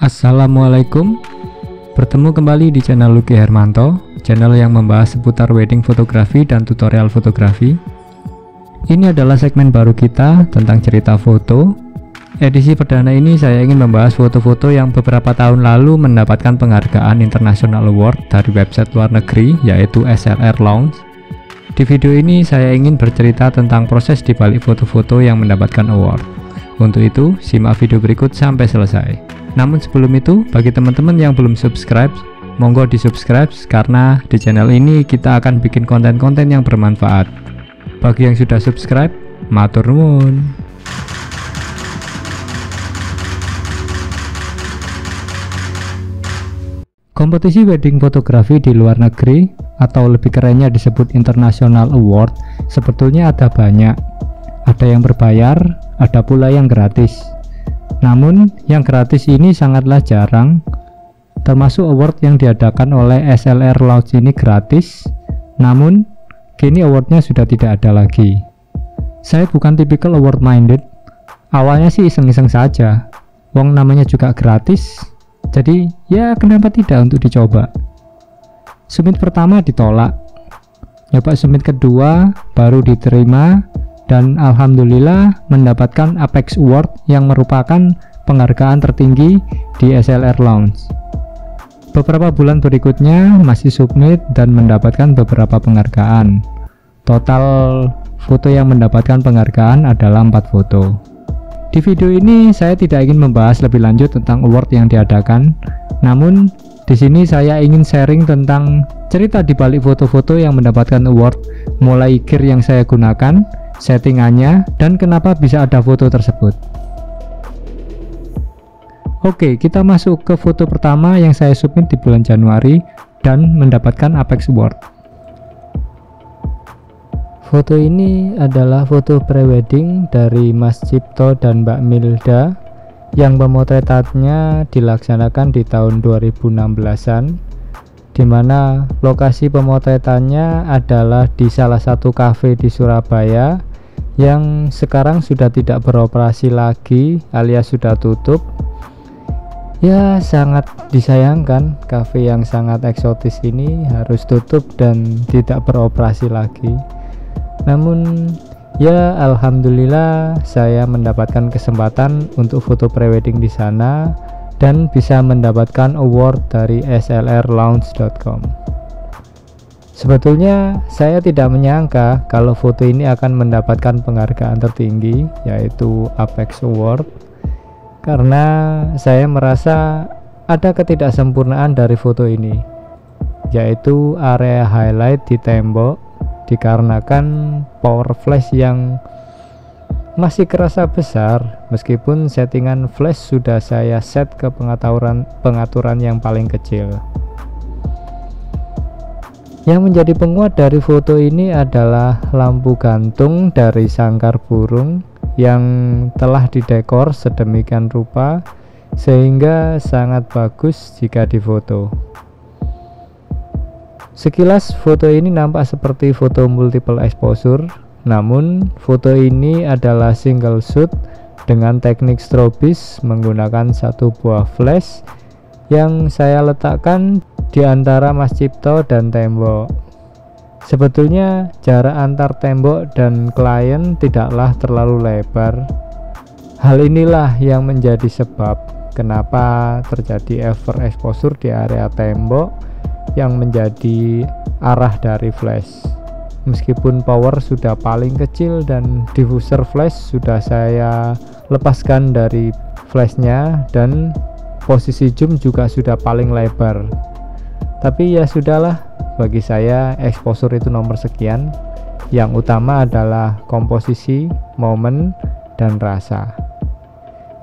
Assalamualaikum. Bertemu kembali di channel Lucky Hermanto, channel yang membahas seputar wedding fotografi dan tutorial fotografi. Ini adalah segmen baru kita tentang cerita foto. Edisi perdana ini saya ingin membahas foto-foto yang beberapa tahun lalu mendapatkan penghargaan International Award dari website luar negeri, yaitu SLR Lounge. Di video ini saya ingin bercerita tentang proses dibalik foto-foto yang mendapatkan award. Untuk itu, simak video berikut sampai selesai. Namun sebelum itu, bagi teman-teman yang belum subscribe, monggo di subscribe karena di channel ini kita akan bikin konten-konten yang bermanfaat. Bagi yang sudah subscribe, matur nuwun. Kompetisi wedding fotografi di luar negeri, atau lebih kerennya disebut International Award, sebetulnya ada banyak. Ada yang berbayar, ada pula yang gratis. Namun, yang gratis ini sangatlah jarang, termasuk award yang diadakan oleh SLR Lounge ini gratis, namun kini awardnya sudah tidak ada lagi. Saya bukan tipikal award minded, awalnya sih iseng-iseng saja, wong namanya juga gratis, jadi ya kenapa tidak untuk dicoba. Summit pertama ditolak, nyoba summit kedua baru diterima, dan alhamdulillah mendapatkan Apex Award yang merupakan penghargaan tertinggi di SLR Lounge. Beberapa bulan berikutnya masih submit dan mendapatkan beberapa penghargaan. Total foto yang mendapatkan penghargaan adalah 4 foto. Di video ini saya tidak ingin membahas lebih lanjut tentang award yang diadakan, namun di sini saya ingin sharing tentang cerita di balik foto-foto yang mendapatkan award, mulai gear yang saya gunakan, settingannya, dan kenapa bisa ada foto tersebut. Oke, kita masuk ke foto pertama yang saya submit di bulan Januari dan mendapatkan Apex Award. Foto ini adalah foto prewedding dari Mas Cipto dan Mbak Milda yang pemotretannya dilaksanakan di tahun 2016-an, dimana lokasi pemotretannya adalah di salah satu kafe di Surabaya yang sekarang sudah tidak beroperasi lagi alias sudah tutup. Ya, sangat disayangkan kafe yang sangat eksotis ini harus tutup dan tidak beroperasi lagi. Namun ya alhamdulillah saya mendapatkan kesempatan untuk foto prewedding di sana dan bisa mendapatkan award dari slrlounge.com. Sebetulnya saya tidak menyangka kalau foto ini akan mendapatkan penghargaan tertinggi, yaitu Apex Award, karena saya merasa ada ketidaksempurnaan dari foto ini, yaitu area highlight di tembok dikarenakan power flash yang masih kerasa besar, meskipun settingan flash sudah saya set ke pengaturan yang paling kecil. Yang menjadi penguat dari foto ini adalah lampu gantung dari sangkar burung yang telah didekor sedemikian rupa sehingga sangat bagus jika difoto. Sekilas foto ini nampak seperti foto multiple exposure, namun foto ini adalah single shoot dengan teknik strobis menggunakan satu buah flash yang saya letakkan di antara Mas Cipto dan tembok. Sebetulnya jarak antar tembok dan klien tidaklah terlalu lebar. Hal inilah yang menjadi sebab kenapa terjadi overexposure di area tembok yang menjadi arah dari flash. Meskipun power sudah paling kecil dan diffuser flash sudah saya lepaskan dari flashnya dan posisi zoom juga sudah paling lebar, tapi ya sudahlah, bagi saya exposure itu nomor sekian. Yang utama adalah komposisi, momen, dan rasa.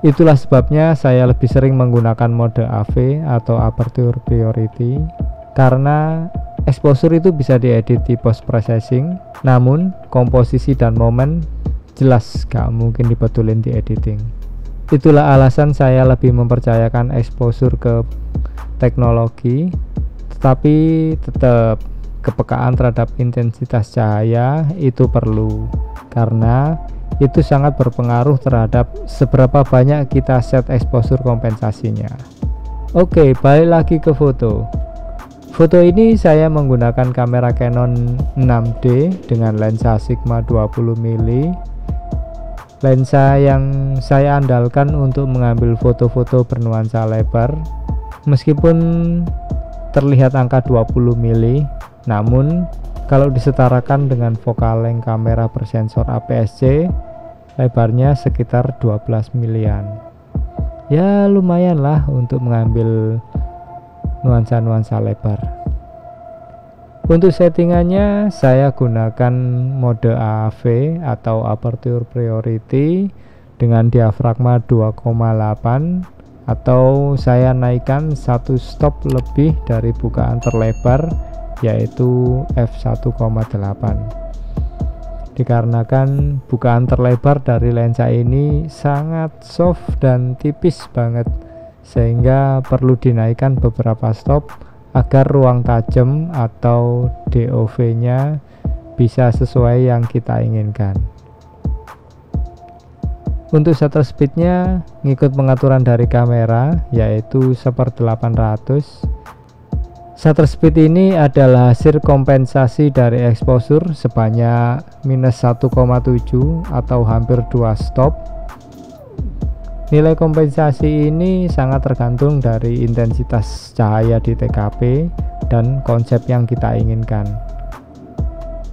Itulah sebabnya saya lebih sering menggunakan mode AV atau aperture priority, karena exposure itu bisa diedit di post processing, namun komposisi dan momen jelas gak mungkin dibetulin di editing. Itulah alasan saya lebih mempercayakan exposure ke teknologi, tetapi tetap kepekaan terhadap intensitas cahaya itu perlu, karena itu sangat berpengaruh terhadap seberapa banyak kita set exposure kompensasinya. Oke, balik lagi ke foto. Foto ini saya menggunakan kamera Canon 6D dengan lensa Sigma 20 mm. Lensa yang saya andalkan untuk mengambil foto-foto bernuansa lebar. Meskipun terlihat angka 20 mm, namun kalau disetarakan dengan focal length kamera bersensor APS-C, lebarnya sekitar 12 mm. Ya lumayan lah untuk mengambil nuansa-nuansa lebar. Untuk settingannya saya gunakan mode AAV atau Aperture Priority dengan diafragma 2,8, atau saya naikkan satu stop lebih dari bukaan terlebar, yaitu f1,8. Dikarenakan bukaan terlebar dari lensa ini sangat soft dan tipis banget, sehingga perlu dinaikkan beberapa stop agar ruang tajam atau DOV nya bisa sesuai yang kita inginkan. Untuk shutter speednya ngikut pengaturan dari kamera, yaitu 1/800. Shutter speed ini adalah hasil kompensasi dari exposure sebanyak -1,7 atau hampir 2 stop. Nilai kompensasi ini sangat tergantung dari intensitas cahaya di TKP dan konsep yang kita inginkan.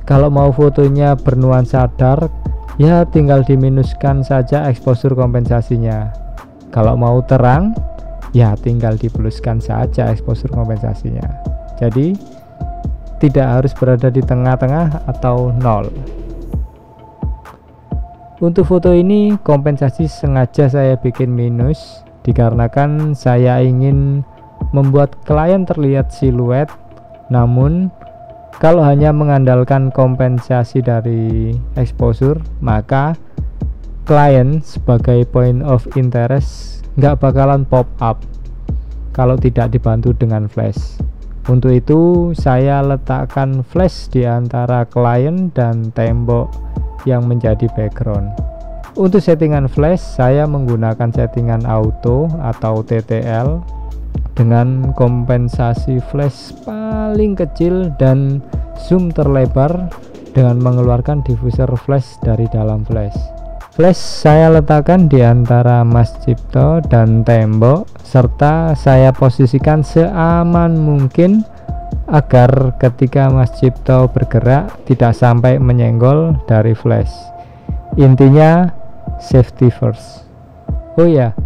Kalau mau fotonya bernuansa dark, ya tinggal diminuskan saja exposure kompensasinya. Kalau mau terang, ya tinggal dipluskan saja exposure kompensasinya. Jadi tidak harus berada di tengah-tengah atau nol. Untuk foto ini kompensasi sengaja saya bikin minus, dikarenakan saya ingin membuat klien terlihat siluet. Namun kalau hanya mengandalkan kompensasi dari exposure, maka klien sebagai point of interest nggak bakalan pop up kalau tidak dibantu dengan flash. Untuk itu saya letakkan flash di antara klien dan tembok yang menjadi background. Untuk settingan flash saya menggunakan settingan auto atau TTL dengan kompensasi flash paling kecil dan zoom terlebar dengan mengeluarkan diffuser flash dari dalam flash. Flash saya letakkan di antara Mas Cipto dan tembok, serta saya posisikan seaman mungkin agar ketika Mas Cipto bergerak tidak sampai menyenggol dari flash. Intinya safety first. Oh ya,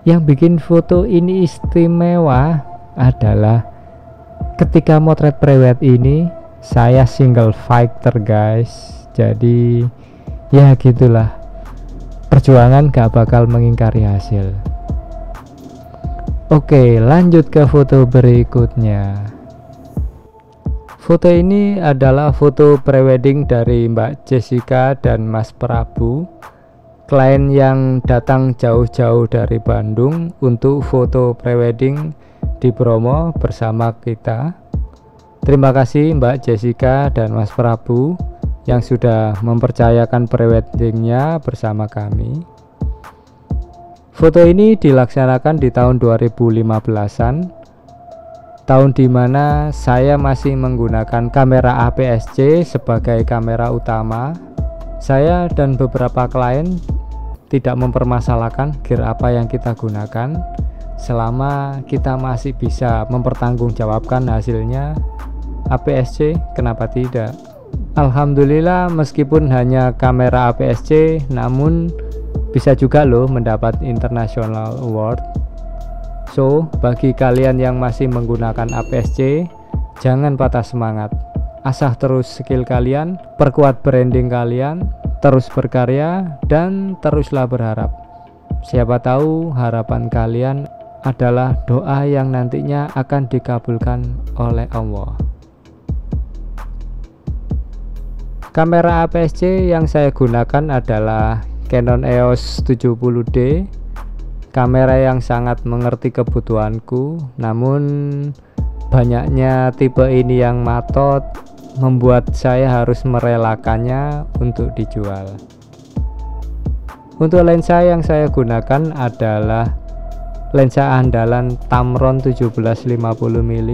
yang bikin foto ini istimewa adalah ketika motret prewed ini saya single fighter guys. Jadi ya gitulah, perjuangan gak bakal mengingkari hasil. Oke, lanjut ke foto berikutnya. Foto ini adalah foto prewedding dari Mbak Jessica dan Mas Prabu, klien yang datang jauh-jauh dari Bandung untuk foto prewedding di Bromo bersama kita. Terima kasih Mbak Jessica dan Mas Prabu yang sudah mempercayakan preweddingnya bersama kami. Foto ini dilaksanakan di tahun 2015-an, tahun dimana saya masih menggunakan kamera APS-C sebagai kamera utama. Saya dan beberapa klien tidak mempermasalahkan gear apa yang kita gunakan selama kita masih bisa mempertanggungjawabkan hasilnya. APS-C kenapa tidak? Alhamdulillah, meskipun hanya kamera APS-C namun bisa juga loh mendapat international award. So, bagi kalian yang masih menggunakan APS-C, jangan patah semangat. Asah terus skill kalian, perkuat branding kalian, terus berkarya, dan teruslah berharap. Siapa tahu harapan kalian adalah doa yang nantinya akan dikabulkan oleh Allah. Kamera APS-C yang saya gunakan adalah Canon EOS 70D, kamera yang sangat mengerti kebutuhanku. Namun banyaknya tipe ini yang matot membuat saya harus merelakannya untuk dijual. Untuk lensa yang saya gunakan adalah lensa andalan Tamron 17-50mm.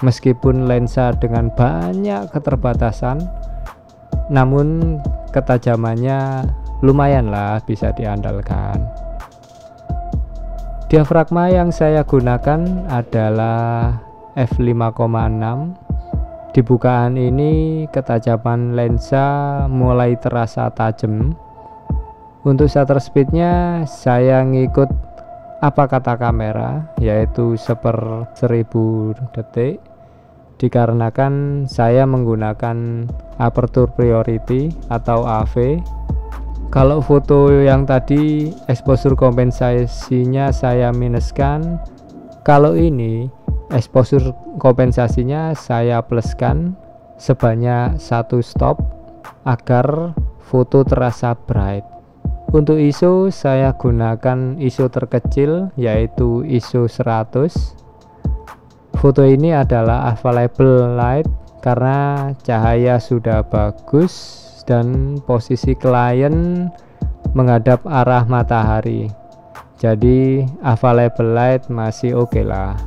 Meskipun lensa dengan banyak keterbatasan, namun ketajamannya lumayan lah, bisa diandalkan. Diafragma yang saya gunakan adalah f5,6. Di bukaan ini ketajaman lensa mulai terasa tajam. Untuk shutter speednya saya ngikut apa kata kamera, yaitu 1/1000 detik, dikarenakan saya menggunakan aperture priority atau AV. Kalau foto yang tadi exposure kompensasinya saya minuskan, kalau ini exposure kompensasinya saya pluskan sebanyak 1 stop agar foto terasa bright. Untuk ISO saya gunakan ISO terkecil, yaitu ISO 100. Foto ini adalah available light karena cahaya sudah bagus dan posisi klien menghadap arah matahari, jadi available light masih oke lah.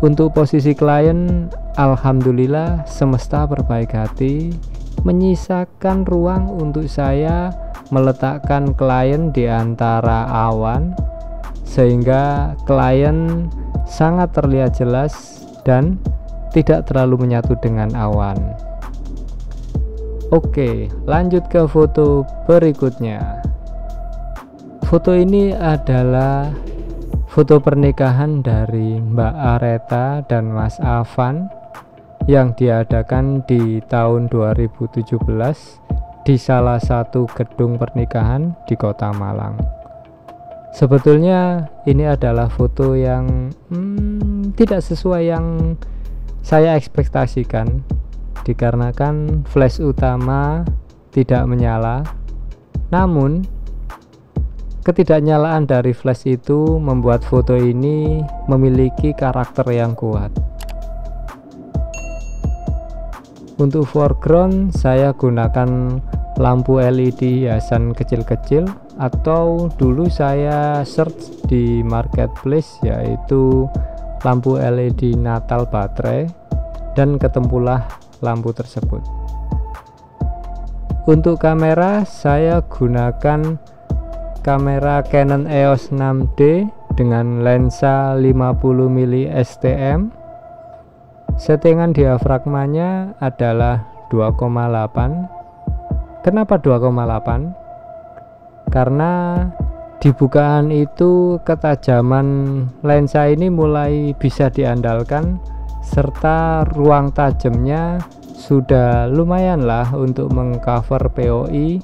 Untuk posisi klien, alhamdulillah semesta berbaik hati menyisakan ruang untuk saya meletakkan klien di antara awan, sehingga klien sangat terlihat jelas dan tidak terlalu menyatu dengan awan. Oke, lanjut ke foto berikutnya. Foto ini adalah foto pernikahan dari Mbak Areta dan Mas Afan yang diadakan di tahun 2017 di salah satu gedung pernikahan di Kota Malang. Sebetulnya ini adalah foto yang tidak sesuai yang saya ekspektasikan, dikarenakan flash utama tidak menyala. Namun ketidaknyalaan dari flash itu membuat foto ini memiliki karakter yang kuat. Untuk foreground saya gunakan lampu LED hiasan kecil-kecil, atau dulu saya search di marketplace yaitu lampu LED Natal baterai, dan ketemulah lampu tersebut. Untuk kamera saya gunakan kamera Canon EOS 6D dengan lensa 50mm STM. Settingan diafragmanya adalah 2,8. Kenapa 2,8? Karena di bukaan itu ketajaman lensa ini mulai bisa diandalkan, serta ruang tajamnya sudah lumayan lah untuk mengcover POI,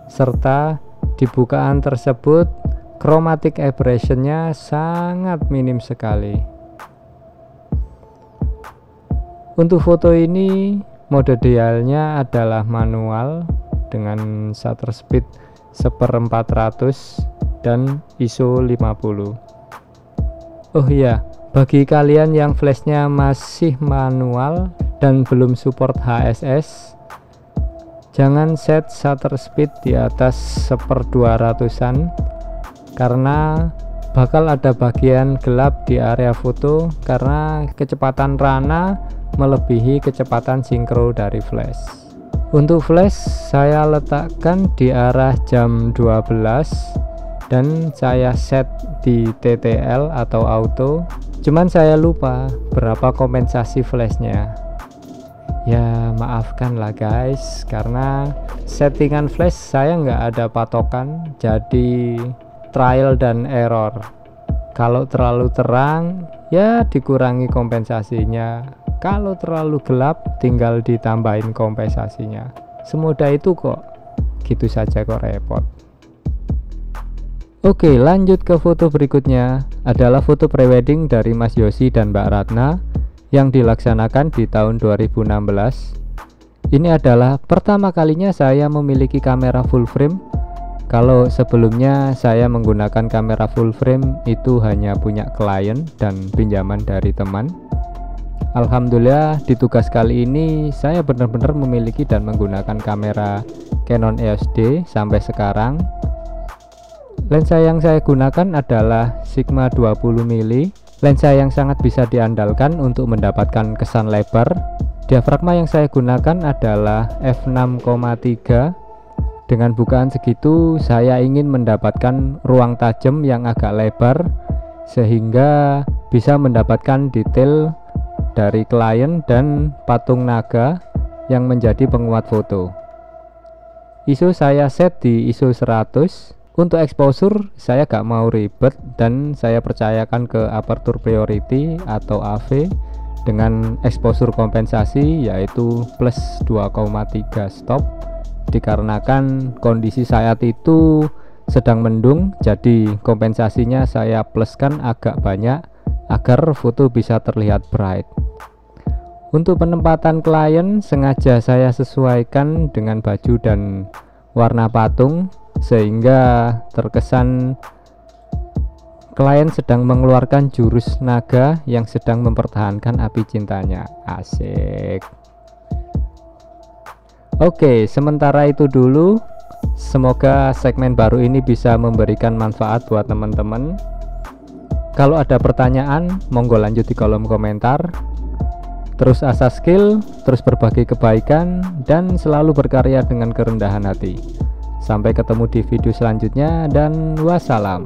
serta di bukaan tersebut chromatic aberrationnya sangat minim sekali. Untuk foto ini mode dialnya adalah manual dengan shutter speed 1/400 dan ISO 50. Oh iya, bagi kalian yang flashnya masih manual dan belum support HSS, jangan set shutter speed di atas 1/200-an, karena bakal ada bagian gelap di area foto karena kecepatan rana melebihi kecepatan sinkro dari flash. Untuk flash saya letakkan di arah jam 12 dan saya set di TTL atau auto, cuman saya lupa berapa kompensasi flashnya. Ya maafkan lah guys, karena settingan flash saya nggak ada patokan, jadi trial dan error. Kalau terlalu terang ya dikurangi kompensasinya, kalau terlalu gelap tinggal ditambahin kompensasinya. Semudah itu kok, gitu saja kok repot. Oke, lanjut ke foto berikutnya. Adalah foto prewedding dari Mas Yosi dan Mbak Ratna yang dilaksanakan di tahun 2016. Ini adalah pertama kalinya saya memiliki kamera full frame. Kalau sebelumnya saya menggunakan kamera full frame itu hanya punya klien dan pinjaman dari teman. Alhamdulillah di tugas kali ini saya benar-benar memiliki dan menggunakan kamera Canon EOS D sampai sekarang. Lensa yang saya gunakan adalah Sigma 20 mm, lensa yang sangat bisa diandalkan untuk mendapatkan kesan lebar. Diafragma yang saya gunakan adalah f6,3. Dengan bukaan segitu saya ingin mendapatkan ruang tajam yang agak lebar sehingga bisa mendapatkan detail dari klien dan patung naga yang menjadi penguat foto. ISO saya set di ISO 100. Untuk exposure saya gak mau ribet dan saya percayakan ke aperture priority atau AV dengan exposure kompensasi yaitu plus 2,3 stop, dikarenakan kondisi saat itu sedang mendung, jadi kompensasinya saya pluskan agak banyak agar foto bisa terlihat bright. Untuk penempatan klien sengaja saya sesuaikan dengan baju dan warna patung sehingga terkesan klien sedang mengeluarkan jurus naga yang sedang mempertahankan api cintanya. Asik. Oke, sementara itu dulu. Semoga segmen baru ini bisa memberikan manfaat buat teman-teman. Kalau ada pertanyaan, monggo lanjut di kolom komentar. Terus asah skill, terus berbagi kebaikan, dan selalu berkarya dengan kerendahan hati. Sampai ketemu di video selanjutnya, dan wassalam.